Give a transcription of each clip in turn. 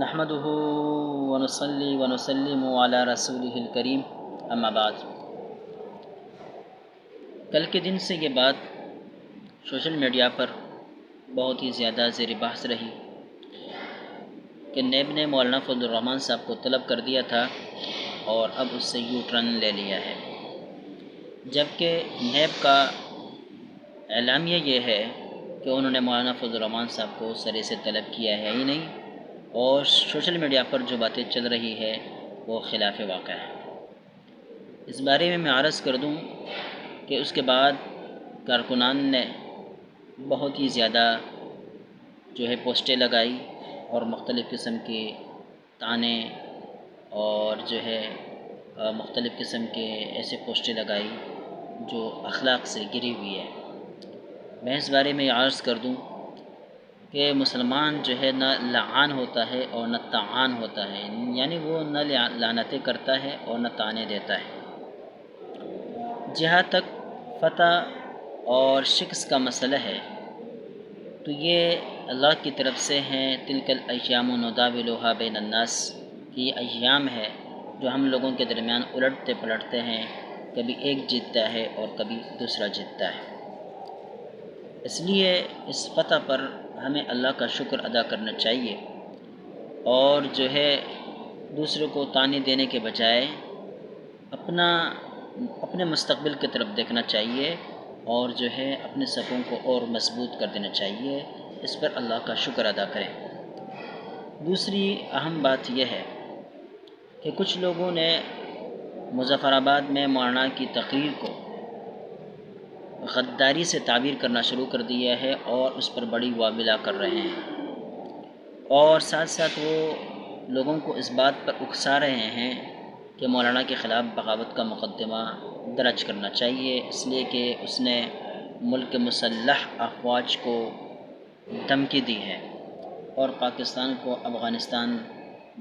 نحمده ونصلي ونسلم على رسوله الکریم اما بعد۔ کل کے دن سے یہ بات سوشل میڈیا پر بہت ہی زیادہ زیر بحث رہی کہ نیب نے مولانا فضل الرحمان صاحب کو طلب کر دیا تھا اور اب اس سے یو ٹرن لے لیا ہے، جبکہ نیب کا اعلامیہ یہ ہے کہ انہوں نے مولانا فضل الرحمان صاحب کو سرے سے طلب کیا ہے ہی نہیں، اور سوشل میڈیا پر جو باتیں چل رہی ہے وہ خلاف واقع ہے۔ اس بارے میں عرض کر دوں کہ اس کے بعد کارکنان نے بہت ہی زیادہ پوسٹیں لگائی اور مختلف قسم کے طعنے اور مختلف قسم کے ایسے پوسٹیں لگائی جو اخلاق سے گری ہوئی ہے۔ میں اس بارے میں عرض کر دوں کہ مسلمان نہ لعان ہوتا ہے اور نہ طعان ہوتا ہے، یعنی وہ نہ لعنتیں کرتا ہے اور نہ طعنے دیتا ہے۔ جہاں تک فتح اور شکست کا مسئلہ ہے تو یہ اللہ کی طرف سے ہیں، تلک الایام نداولها بین الناس، یہ ایام ہے جو ہم لوگوں کے درمیان الٹتے پلٹتے ہیں، کبھی ایک جیتتا ہے اور کبھی دوسرا جیتتا ہے۔ اس لیے اس فتح پر ہمیں اللہ کا شکر ادا کرنا چاہیے اور دوسروں کو طعنے دینے کے بجائے اپنے مستقبل کی طرف دیکھنا چاہیے اور اپنے صفوں کو اور مضبوط کر دینا چاہیے۔ اس پر اللہ کا شکر ادا کریں۔ دوسری اہم بات یہ ہے کہ کچھ لوگوں نے مظفر آباد میں مولانا کی تقریر کو غداری سے تعبیر کرنا شروع کر دیا ہے اور اس پر بڑی واویلا کر رہے ہیں، اور ساتھ ساتھ وہ لوگوں کو اس بات پر اکسا رہے ہیں کہ مولانا کے خلاف بغاوت کا مقدمہ درج کرنا چاہیے، اس لیے کہ اس نے ملک مسلح افواج کو دھمکی دی ہے اور پاکستان کو افغانستان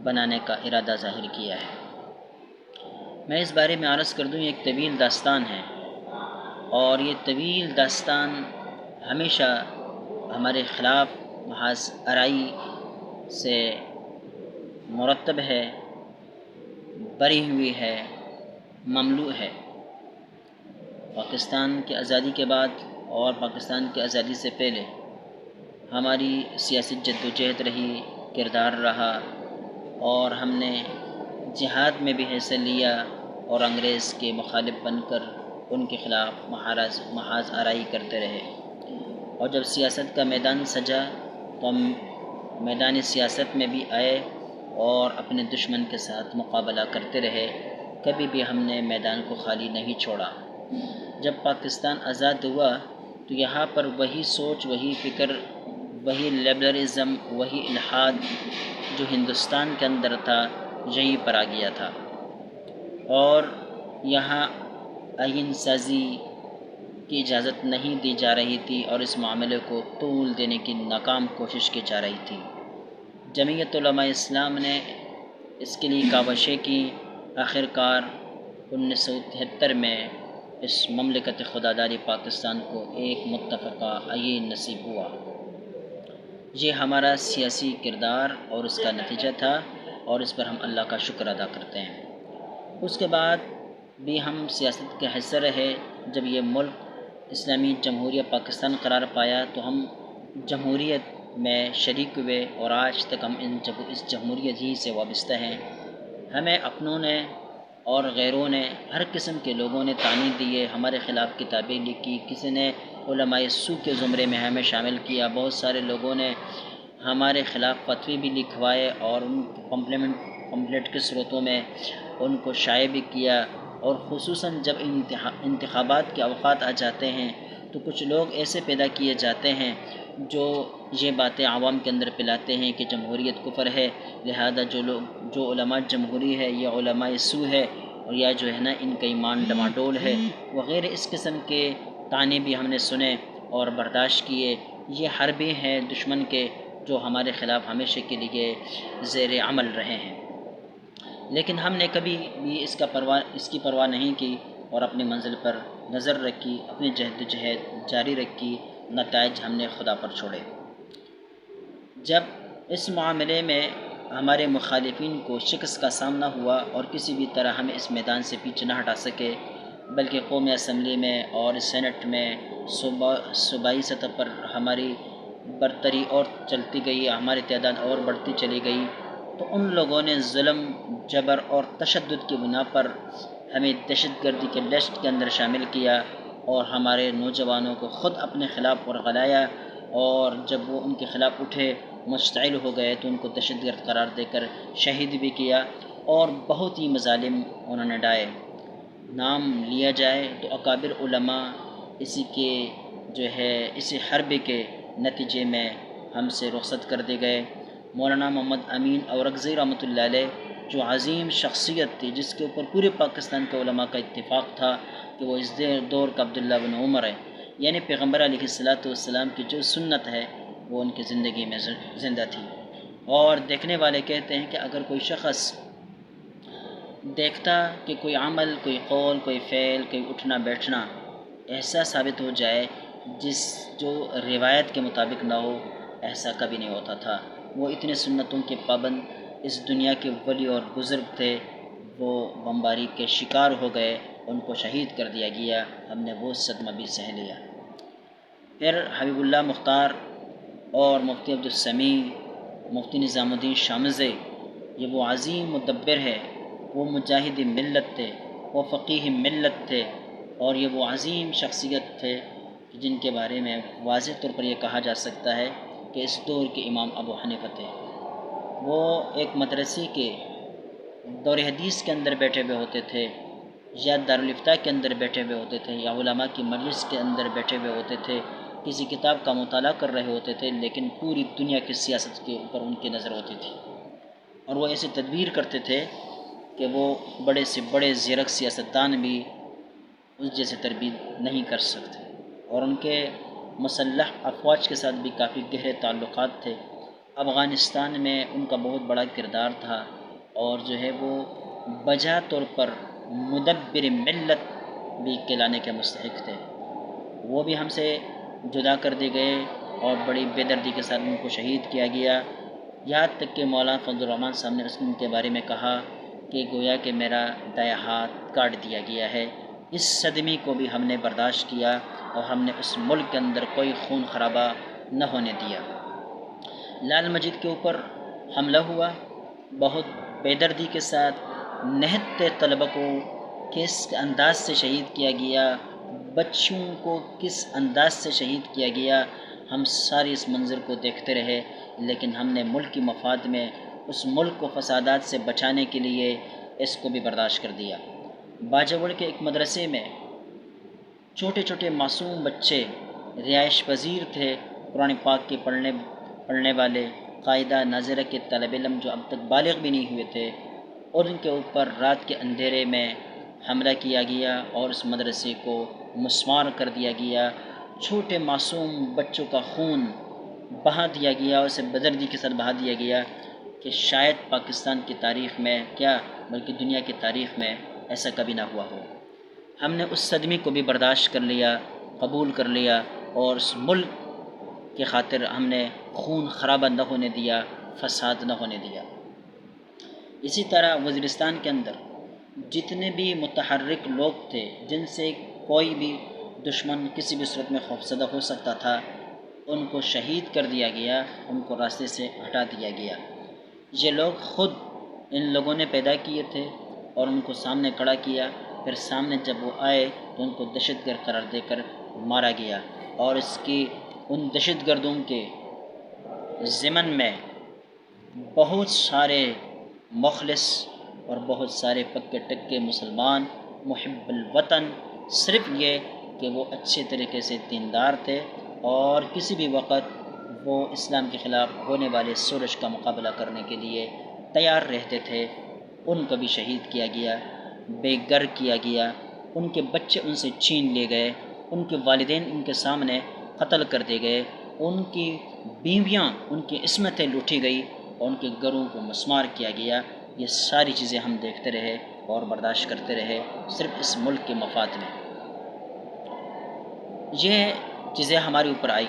بنانے کا ارادہ ظاہر کیا ہے۔ میں اس بارے میں عرض کر دوں، یہ ایک طویل داستان ہے اور یہ طویل داستان ہمیشہ ہمارے خلاف محض آرائی سے مرتب ہے، بری ہوئی ہے، مملوء ہے۔ پاکستان کی آزادی کے بعد اور پاکستان کی آزادی سے پہلے ہماری سیاسی جدوجہد رہی، کردار رہا، اور ہم نے جہاد میں بھی حصہ لیا اور انگریز کے مخالف بن کر ان کے خلاف محاذ آرائی کرتے رہے، اور جب سیاست کا میدان سجا تو ہم میدان سیاست میں بھی آئے اور اپنے دشمن کے ساتھ مقابلہ کرتے رہے، کبھی بھی ہم نے میدان کو خالی نہیں چھوڑا۔ جب پاکستان آزاد ہوا تو یہاں پر وہی سوچ، وہی فکر، وہی لبرلزم، وہی الحاد جو ہندوستان کے اندر تھا یہیں پر آ گیا تھا، اور یہاں آئین سازی کی اجازت نہیں دی جا رہی تھی اور اس معاملے کو طول دینے کی ناکام کوشش کی جا رہی تھی۔ جمعیت علماء اسلام نے اس کے لیے کاوشیں کی، آخرکار 1973 میں اس مملکت خداداری پاکستان کو ایک متفقہ آئین نصیب ہوا۔ یہ ہمارا سیاسی کردار اور اس کا نتیجہ تھا اور اس پر ہم اللہ کا شکر ادا کرتے ہیں۔ اس کے بعد بھی ہم سیاست کے حصہ رہے۔ جب یہ ملک اسلامی جمہوریہ پاکستان قرار پایا تو ہم جمہوریت میں شریک ہوئے اور آج تک ہم اس جمہوریت ہی سے وابستہ ہیں۔ ہمیں اپنوں نے اور غیروں نے، ہر قسم کے لوگوں نے طعنے دیے، ہمارے خلاف کتابیں لکھی، کسی نے علماء سوء کے زمرے میں ہمیں شامل کیا، بہت سارے لوگوں نے ہمارے خلاف فتوی بھی لکھوائے اور ان پمفلٹ کی صورتوں میں ان کو شائع بھی کیا، اور خصوصاً جب انتخابات کے اوقات آ جاتے ہیں تو کچھ لوگ ایسے پیدا کیے جاتے ہیں جو یہ باتیں عوام کے اندر پلاتے ہیں کہ جمہوریت کفر ہے، لہذا جو علماء جمہوری ہے یہ علماء سوء ہے، اور یا ان کا ایمان ڈماڈول ہے وغیرہ، اس قسم کے طعنے بھی ہم نے سنے اور برداشت کیے۔ یہ حربے ہیں دشمن کے جو ہمارے خلاف ہمیشہ کے لیے زیر عمل رہے ہیں، لیکن ہم نے کبھی بھی اس کی پرواہ نہیں کی اور اپنی منزل پر نظر رکھی، اپنی جہد و جہد جاری رکھی، نتائج ہم نے خدا پر چھوڑے۔ جب اس معاملے میں ہمارے مخالفین کو شکست کا سامنا ہوا اور کسی بھی طرح ہمیں اس میدان سے پیچھے نہ ہٹا سکے، بلکہ قومی اسمبلی میں اور سینٹ میں صوبائی سطح پر ہماری برتری اور چلتی گئی، ہماری تعداد اور بڑھتی چلی گئی، تو ان لوگوں نے ظلم، جبر اور تشدد کی بنا پر ہمیں دہشت گردی کے لسٹ کے اندر شامل کیا اور ہمارے نوجوانوں کو خود اپنے خلاف ورغلایا، اور جب وہ ان کے خلاف اٹھے، مشتعل ہو گئے، تو ان کو دہشت گرد قرار دے کر شہید بھی کیا، اور بہت ہی مظالم انہوں نے ڈھائے۔ نام لیا جائے تو اکابر علماء اسی کے اسی حرب کے نتیجے میں ہم سے رخصت کر دیے گئے۔ مولانا محمد امین اورکزئی رحمۃ اللہ علیہ، جو عظیم شخصیت تھی، جس کے اوپر پورے پاکستان کے علماء کا اتفاق تھا کہ وہ اس دور کا عبداللہ بن عمر ہے، یعنی پیغمبر علیہ السلام کی جو سنت ہے وہ ان کی زندگی میں زندہ تھی۔ اور دیکھنے والے کہتے ہیں کہ اگر کوئی شخص دیکھتا کہ کوئی عمل، کوئی قول، کوئی فعل، کوئی اٹھنا بیٹھنا ایسا ثابت ہو جائے جو روایت کے مطابق نہ ہو، ایسا کبھی نہیں ہوتا تھا۔ وہ اتنے سنتوں کے پابند اس دنیا کے ولی اور بزرگ تھے، وہ بمباری کے شکار ہو گئے، ان کو شہید کر دیا گیا، ہم نے وہ صدمہ بھی سہ لیا۔ پھر حبیب اللہ مختار اور مفتی عبدالسمیع، مفتی نظام الدین شامزی، یہ وہ عظیم مدبر ہے، وہ مجاہد ملت تھے، وہ فقیہ ملت تھے، اور یہ وہ عظیم شخصیت تھے جن کے بارے میں واضح طور پر یہ کہا جا سکتا ہے کہ اس دور کے امام ابو حنیفہ تھے۔ وہ ایک مدرسے کے دور حدیث کے اندر بیٹھے ہوئے ہوتے تھے، یا دارالافتاء کے اندر بیٹھے ہوئے ہوتے تھے، یا علماء کی مجلس کے اندر بیٹھے ہوئے ہوتے تھے، کسی کتاب کا مطالعہ کر رہے ہوتے تھے، لیکن پوری دنیا کی سیاست کے اوپر ان کی نظر ہوتی تھی، اور وہ ایسی تدبیر کرتے تھے کہ وہ بڑے سے بڑے زیرک سیاستدان بھی اس جیسے تربیت نہیں کر سکتے، اور ان کے مسلح افواج کے ساتھ بھی کافی گہرے تعلقات تھے۔ افغانستان میں ان کا بہت بڑا کردار تھا، اور وہ بجا طور پر مدبر ملت بھی کہلانے کے مستحق تھے۔ وہ بھی ہم سے جدا کر دیے گئے اور بڑی بے دردی کے ساتھ ان کو شہید کیا گیا، یہاں تک کہ مولانا فضل الرحمن صاحب نے ان کے بارے میں کہا کہ گویا کہ میرا دایاں ہاتھ کاٹ دیا گیا ہے۔ اس صدمے کو بھی ہم نے برداشت کیا، اور ہم نے اس ملک کے اندر کوئی خون خرابہ نہ ہونے دیا۔ لال مسجد کے اوپر حملہ ہوا، بہت بے دردی کے ساتھ نہتے طلبہ کو کس انداز سے شہید کیا گیا، بچوں کو کس انداز سے شہید کیا گیا، ہم سارے اس منظر کو دیکھتے رہے، لیکن ہم نے ملک کی مفاد میں اس ملک کو فسادات سے بچانے کے لیے اس کو بھی برداشت کر دیا۔ باجوڑ کے ایک مدرسے میں چھوٹے چھوٹے معصوم بچے رہائش پذیر تھے، قرآن پاک کے پڑھنے والے، قاعدہ ناظرہ کے طالب علم جو اب تک بالغ بھی نہیں ہوئے تھے، اور ان کے اوپر رات کے اندھیرے میں حملہ کیا گیا اور اس مدرسے کو مسمار کر دیا گیا۔ چھوٹے معصوم بچوں کا خون بہا دیا گیا، اسے بدردی کے ساتھ بہا دیا گیا کہ شاید پاکستان کی تاریخ میں کیا بلکہ دنیا کی تاریخ میں ایسا کبھی نہ ہوا ہو۔ ہم نے اس صدمے کو بھی برداشت کر لیا، قبول کر لیا، اور اس ملک کی خاطر ہم نے خون خرابہ نہ ہونے دیا، فساد نہ ہونے دیا۔ اسی طرح وزیرستان کے اندر جتنے بھی متحرک لوگ تھے جن سے کوئی بھی دشمن کسی بھی صورت میں خوفزدہ ہو سکتا تھا، ان کو شہید کر دیا گیا، ان کو راستے سے ہٹا دیا گیا۔ یہ لوگ خود ان لوگوں نے پیدا کیے تھے اور ان کو سامنے کھڑا کیا، پھر سامنے جب وہ آئے تو ان کو دہشت گرد قرار دے کر مارا گیا، اور ان دہشت گردوں کے ضمن میں بہت سارے مخلص اور بہت سارے پکے ٹکے مسلمان محب الوطن، صرف یہ کہ وہ اچھے طریقے سے دیندار تھے اور کسی بھی وقت وہ اسلام کے خلاف ہونے والے سورج کا مقابلہ کرنے کے لیے تیار رہتے تھے، ان کو بھی شہید کیا گیا، بے گھر کیا گیا، ان کے بچے ان سے چھین لیے گئے، ان کے والدین ان کے سامنے قتل کر دیے گئے، ان کی بیویاں، ان کی عصمتیں لوٹی گئی، اور ان کے گھروں کو مسمار کیا گیا۔ یہ ساری چیزیں ہم دیکھتے رہے اور برداشت کرتے رہے، صرف اس ملک کے مفاد میں۔ یہ چیزیں ہمارے اوپر آئی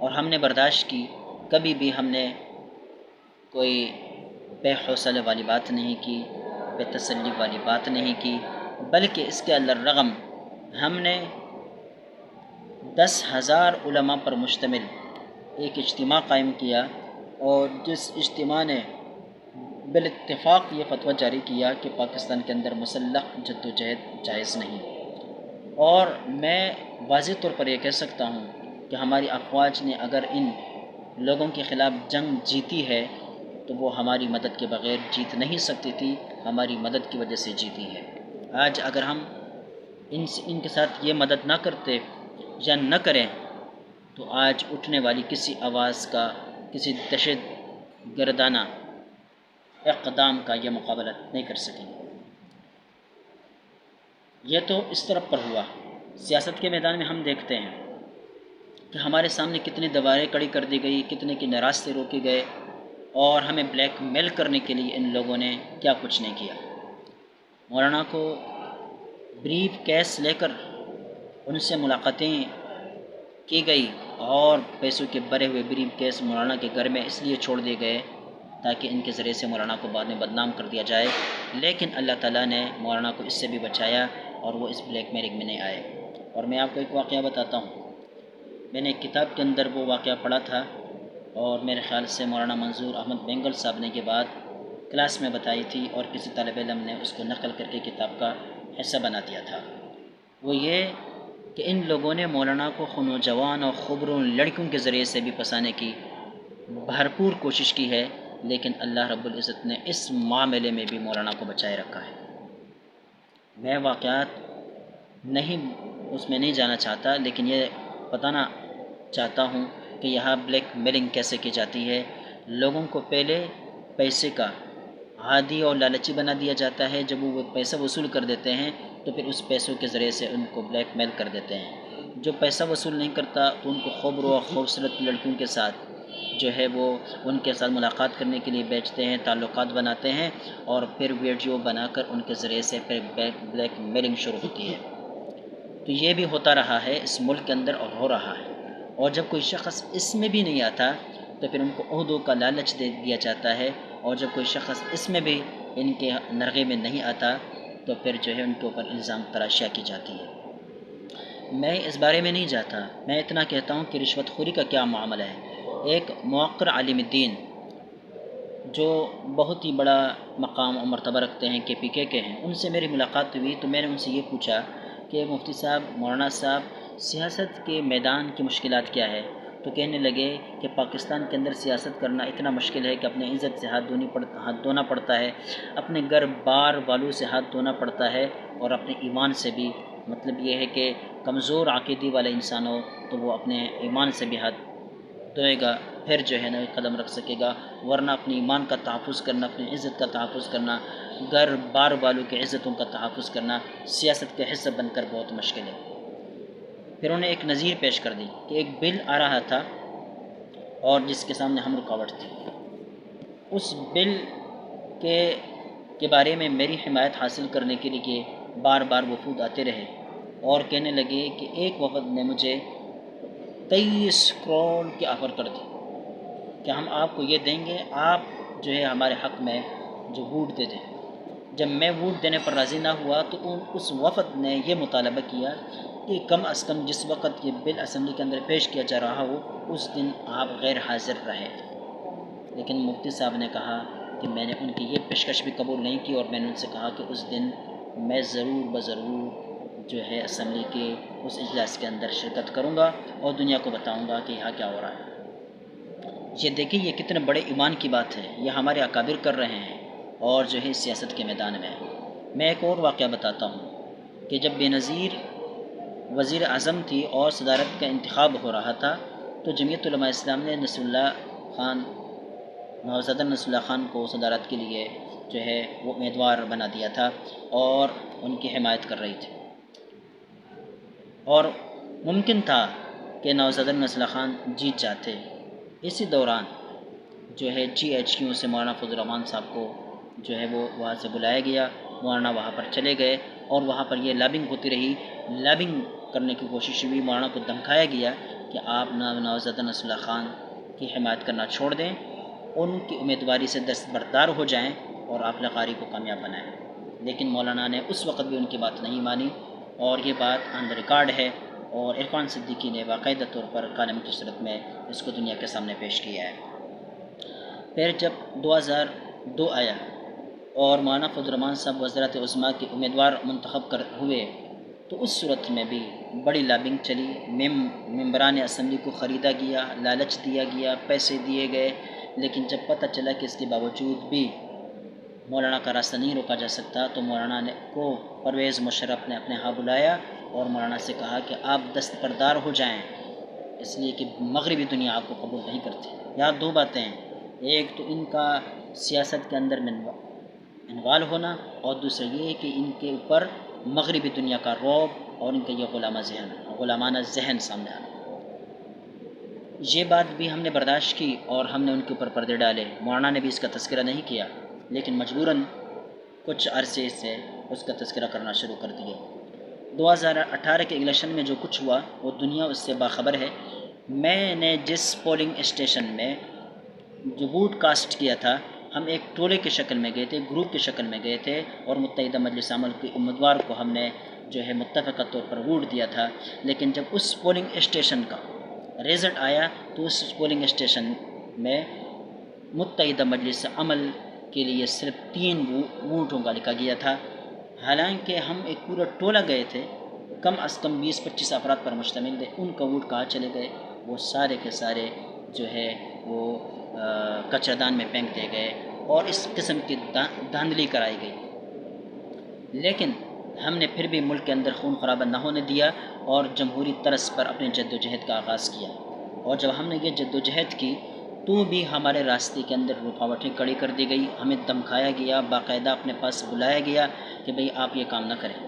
اور ہم نے برداشت کی، کبھی بھی ہم نے کوئی بے حوصلے والی بات نہیں کی، بے تسلی والی بات نہیں کی، بلکہ اس کے رغم ہم نے 10,000 علماء پر مشتمل ایک اجتماع قائم کیا، اور جس اجتماع نے بالاتفاق یہ فتویٰ جاری کیا کہ پاکستان کے اندر مسلح جد و جہد جائز نہیں۔ اور میں واضح طور پر یہ کہہ سکتا ہوں کہ ہماری افواج نے اگر ان لوگوں کے خلاف جنگ جیتی ہے تو وہ ہماری مدد کے بغیر جیت نہیں سکتی تھی، ہماری مدد کی وجہ سے جیتی ہے۔ آج اگر ہم ان کے ساتھ یہ مدد نہ کرتے یا نہ کریں تو آج اٹھنے والی کسی آواز کا، کسی دہشت گردانہ اقدام کا یہ مقابلہ نہیں کر سکیں گے۔ یہ تو اس طرف پر ہوا۔ سیاست کے میدان میں ہم دیکھتے ہیں کہ ہمارے سامنے کتنی دیواریں کھڑی کر دی گئی، کتنے کے راستے روکے گئے، اور ہمیں بلیک میل کرنے کے لیے ان لوگوں نے کیا کچھ نہیں کیا۔ مولانا کو بریف کیس لے کر ان سے ملاقاتیں کی گئی، اور پیسوں کے بھرے ہوئے بریف کیس مولانا کے گھر میں اس لیے چھوڑ دیے گئے تاکہ ان کے ذریعے سے مولانا کو بعد میں بدنام کر دیا جائے، لیکن اللہ تعالیٰ نے مولانا کو اس سے بھی بچایا اور وہ اس بلیک میلنگ میں نہیں آئے۔ اور میں آپ کو ایک واقعہ بتاتا ہوں، میں نے ایک کتاب کے اندر وہ واقعہ پڑھا تھا، اور میرے خیال سے مولانا منظور احمد بینگل صاحب نے کے بعد کلاس میں بتائی تھی، اور کسی طالب علم نے اس کو نقل کر کے کتاب کا حصہ بنا دیا تھا۔ وہ یہ کہ ان لوگوں نے مولانا کو نوجوان اور خبروں لڑکیوں کے ذریعے سے بھی پھنسانے کی بھرپور کوشش کی ہے، لیکن اللہ رب العزت نے اس معاملے میں بھی مولانا کو بچائے رکھا ہے۔ میں واقعات اس میں نہیں جانا چاہتا، لیکن یہ بتانا چاہتا ہوں کہ یہاں بلیک میلنگ کیسے کی جاتی ہے۔ لوگوں کو پہلے پیسے کا عادی اور لالچی بنا دیا جاتا ہے، جب وہ پیسہ وصول کر دیتے ہیں تو پھر اس پیسوں کے ذریعے سے ان کو بلیک میل کر دیتے ہیں۔ جو پیسہ وصول نہیں کرتا تو ان کو خبروں اور خوبصورت لڑکیوں کے ساتھ جو ہے وہ ان کے ساتھ ملاقات کرنے کے لیے بیچتے ہیں، تعلقات بناتے ہیں، اور پھر ویڈیو بنا کر ان کے ذریعے سے پھر بلیک میلنگ شروع ہوتی ہے۔ تو یہ بھی ہوتا رہا ہے اس ملک کے اندر اور ہو رہا ہے، اور جب کوئی شخص اس میں بھی نہیں آتا تو پھر ان کو عہدوں کا لالچ دے دیا جاتا ہے، اور جب کوئی شخص اس میں بھی ان کے نرغے میں نہیں آتا تو پھر جو ہے ان کے اوپر الزام تراشیاں کی جاتی ہے۔ میں اس بارے میں نہیں جاتا، میں اتنا کہتا ہوں کہ رشوت خوری کا کیا معاملہ ہے۔ ایک موقر عالم دین جو بہت ہی بڑا مقام اور مرتبہ رکھتے ہیں، کے پی کے ہیں، ان سے میری ملاقات ہوئی تو میں نے ان سے یہ پوچھا کہ مفتی صاحب، مولانا صاحب، سیاست کے میدان کی مشکلات کیا ہے؟ تو کہنے لگے کہ پاکستان کے اندر سیاست کرنا اتنا مشکل ہے کہ اپنے عزت سے ہاتھ دھونا پڑتا ہے، اپنے گھر بار والوں سے ہاتھ دھونا پڑتا ہے، اور اپنے ایمان سے بھی، مطلب یہ ہے کہ کمزور عقیدے والا انسان ہو تو وہ اپنے ایمان سے بھی ہاتھ دھوئے گا، پھر جو ہے نا قدم رکھ سکے گا، ورنہ اپنے ایمان کا تحفظ کرنا، اپنی عزت کا تحفظ کرنا، گھر بار والوں کی عزتوں کا تحفظ کرنا سیاست کے حصہ بن کر بہت مشکل ہے۔ پھر انہیں ایک نظیر پیش کر دی کہ ایک بل آ رہا تھا اور جس کے سامنے ہم رکاوٹ تھی۔ اس بل کے بارے میں میری حمایت حاصل کرنے کے لیے بار بار وفود آتے رہے، اور کہنے لگے کہ ایک وفد نے مجھے 23 کروڑ کی آفر کر دی کہ ہم آپ کو یہ دیں گے، آپ جو ہے ہمارے حق میں جو ووٹ دے دیں۔ جب میں ووٹ دینے پر راضی نہ ہوا تو اس وفد نے یہ مطالبہ کیا کہ کم از کم جس وقت یہ بل اسمبلی کے اندر پیش کیا جا رہا ہو اس دن آپ غیر حاضر رہیں۔ لیکن مفتی صاحب نے کہا کہ میں نے ان کی یہ پیشکش بھی قبول نہیں کی، اور میں نے ان سے کہا کہ اس دن میں ضرور جو ہے اسمبلی کے اس اجلاس کے اندر شرکت کروں گا اور دنیا کو بتاؤں گا کہ یہاں کیا ہو رہا ہے۔ یہ دیکھیں یہ کتنے بڑے ایمان کی بات ہے، یہ ہمارے اکابر کر رہے ہیں، اور جو ہے سیاست کے میدان میں۔ میں ایک اور واقعہ بتاتا ہوں کہ جب بے نظیر وزیر اعظم تھی اور صدارت کا انتخاب ہو رہا تھا تو جمعیت علماء اسلام نے نوزادہ نصر اللہ خان کو صدارت کے لیے جو ہے وہ امیدوار بنا دیا تھا، اور ان کی حمایت کر رہی تھی، اور ممکن تھا کہ نوزادہ نصر اللہ خان جیت جاتے۔ اسی دوران جو ہے GHQ سے مولانا فضل الرحمان صاحب کو جو ہے وہ وہاں سے بلایا گیا، مولانا وہاں پر چلے گئے، اور وہاں پر یہ لابنگ ہوتی رہی، لابنگ کرنے کی کوشش ہوئی، مولانا کو دھمکایا گیا کہ آپ نوزادہ نصر اللہ خان کی حمایت کرنا چھوڑ دیں، ان کی امیدواری سے دستبردار ہو جائیں اور حافظ قاری کو کامیاب بنائیں۔ لیکن مولانا نے اس وقت بھی ان کی بات نہیں مانی، اور یہ بات آن دا ریکارڈ ہے، اور عرفان صدیقی نے باقاعدہ طور پر کالم کی صورت میں اس کو دنیا کے سامنے پیش کیا ہے۔ پھر جب 2002 آیا اور مولانا فضل الرحمان صاحب وزارت عظمیٰ کے امیدوار منتخب ہوئے، تو اس صورت میں بھی بڑی لابنگ چلی، ممبران اسمبلی کو خریدا گیا، لالچ دیا گیا، پیسے دیے گئے، لیکن جب پتہ چلا کہ اس کے باوجود بھی مولانا کا راستہ نہیں روکا جا سکتا، تو مولانا کو پرویز مشرف نے اپنے ہاں بلایا اور مولانا سے کہا کہ آپ دستبردار ہو جائیں، اس لیے کہ مغربی دنیا آپ کو قبول نہیں کرتی۔ یہاں دو باتیں ہیں، ایک تو ان کا سیاست کے اندر انوال ہونا، اور دوسرا یہ ہے کہ ان کے اوپر مغربی دنیا کا رعب اور ان کا یہ غلامانہ ذہن سامنے آنا۔ یہ بات بھی ہم نے برداشت کی اور ہم نے ان کے اوپر پردے ڈالے۔ مولانا نے بھی اس کا تذکرہ نہیں کیا، لیکن مجبوراً کچھ عرصے سے اس کا تذکرہ کرنا شروع کر دیا۔ 2018 کے الیکشن میں جو کچھ ہوا وہ دنیا اس سے باخبر ہے۔ میں نے جس پولنگ اسٹیشن میں جو ووٹ کاسٹ کیا تھا، ہم ایک ٹولے کی شکل میں گئے تھے، گروپ کی شکل میں گئے تھے، اور متحدہ مجلس عمل کے امیدوار کو ہم نے جو ہے متفقہ طور پر ووٹ دیا تھا۔ لیکن جب اس پولنگ اسٹیشن کا رزلٹ آیا تو اس پولنگ اسٹیشن میں متحدہ مجلس عمل کے لیے صرف 3 ووٹوں کا لکھا گیا تھا، حالانکہ ہم ایک پورا ٹولہ گئے تھے، کم از کم 20-25 افراد پر مشتمل تھے۔ ان کا ووٹ کہاں چلے گئے؟ وہ سارے کے سارے جو ہے وہ کچرا دان میں پھینک دیے گئے، اور اس قسم کی دھاندلی کرائی گئی۔ لیکن ہم نے پھر بھی ملک کے اندر خون خرابہ نہ ہونے دیا اور جمہوری طرز پر اپنی جد و جہد کا آغاز کیا، اور جب ہم نے یہ جد و جہد کی تو بھی ہمارے راستے کے اندر رکاوٹیں کھڑی کر دی گئی، ہمیں دمکایا گیا، باقاعدہ اپنے پاس بلایا گیا کہ بھئی آپ یہ کام نہ کریں۔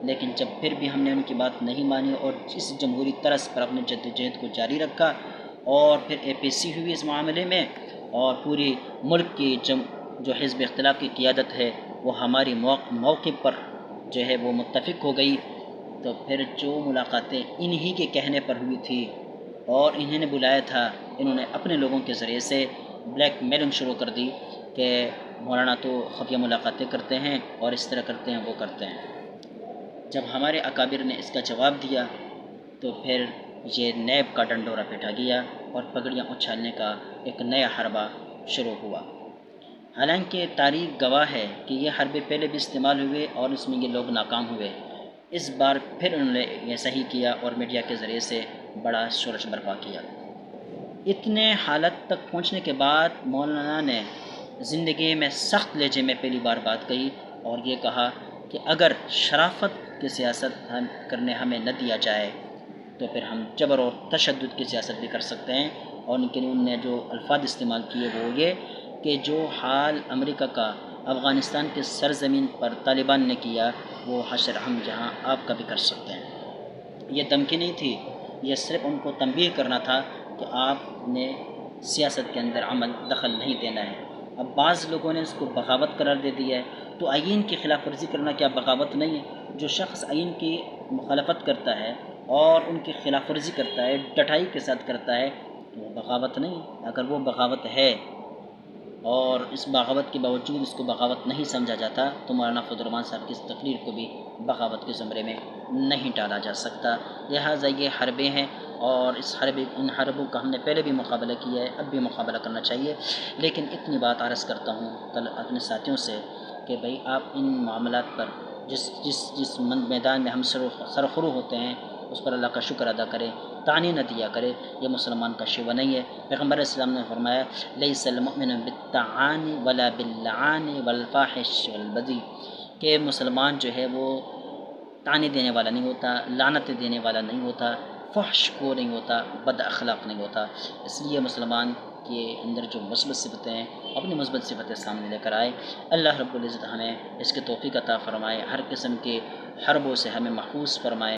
لیکن جب پھر بھی ہم نے ان کی بات نہیں مانی اور اس جمہوری طرز پر اپنے جد و جہد کو جاری رکھا، اور پھر اے پی سی ہوئی اس معاملے میں، اور پوری ملک کی جو حزب اختلاف کی قیادت ہے وہ ہماری موقع پر جو ہے وہ متفق ہو گئی، تو پھر جو ملاقاتیں انہی کے کہنے پر ہوئی تھی اور انہوں نے بلایا تھا، انہوں نے اپنے لوگوں کے ذریعے سے بلیک میلنگ شروع کر دی کہ مولانا تو خفیہ ملاقاتیں کرتے ہیں اور اس طرح کرتے ہیں، وہ کرتے ہیں۔ جب ہمارے اکابر نے اس کا جواب دیا تو پھر یہ نیب کا ڈنڈورا پیٹا گیا اور پگڑیاں اچھالنے کا ایک نیا حربہ شروع ہوا۔ حالانکہ تاریخ گواہ ہے کہ یہ حربے پہلے بھی استعمال ہوئے اور اس میں یہ لوگ ناکام ہوئے، اس بار پھر انہوں نے یہ صحیح کیا اور میڈیا کے ذریعے سے بڑا شورش برپا کیا۔ اتنے حالت تک پہنچنے کے بعد مولانا نے زندگی میں سخت لہجے میں پہلی بار بات کہی اور یہ کہا کہ اگر شرافت کی سیاست کرنے ہمیں نہ دیا جائے تو پھر ہم جبر اور تشدد کی سیاست بھی کر سکتے ہیں۔ اور انہوں نے جو الفاظ استعمال کیے وہ یہ کہ جو حال امریکہ کا افغانستان کے سرزمین پر طالبان نے کیا وہ حشر ہم جہاں آپ کا بھی کر سکتے ہیں۔ یہ دھمکی نہیں تھی، یہ صرف ان کو تنبیہ کرنا تھا کہ آپ نے سیاست کے اندر عمل دخل نہیں دینا ہے۔ اب بعض لوگوں نے اس کو بغاوت قرار دے دیا ہے، تو آئین کی خلاف ورزی کرنا کیا بغاوت نہیں ہے؟ جو شخص آئین کی مخالفت کرتا ہے اور ان کی خلاف ورزی کرتا ہے، ڈٹائی کے ساتھ کرتا ہے، تو وہ بغاوت نہیں ہے۔ اگر وہ بغاوت ہے اور اس بغاوت کے باوجود اس کو بغاوت نہیں سمجھا جاتا تو مولانا فضل الرحمان صاحب کی اس تقریر کو بھی بغاوت کے زمرے میں نہیں ڈالا جا سکتا۔ لہٰذا یہ حربیں ہیں اور ان حربوں کا ہم نے پہلے بھی مقابلہ کیا ہے، اب بھی مقابلہ کرنا چاہیے۔ لیکن اتنی بات عرض کرتا ہوں اپنے ساتھیوں سے کہ بھئی آپ ان معاملات پر جس میدان میں ہم سرخرو ہوتے ہیں اس پر اللہ کا شکر ادا کریں، طعنی نہ دیا کرے، یہ مسلمان کا شیوہ نہیں ہے۔ پیغمبر اسلام نے فرمایا لیس المؤمن بالطعان ولا باللعان والفاحش والبذی، کہ مسلمان جو ہے وہ طعنی دینے والا نہیں ہوتا، لعنت دینے والا نہیں ہوتا، فحش کو نہیں ہوتا، بد اخلاق نہیں ہوتا۔ اس لیے مسلمان کے اندر جو مثبت صفتیں ہیں اپنی مثبت صفتیں سامنے لے کر آئے۔ اللہ رب العزت ہمیں اس کے توفیق عطا فرمائے، ہر قسم کے حربوں سے ہمیں محفوظ فرمائے۔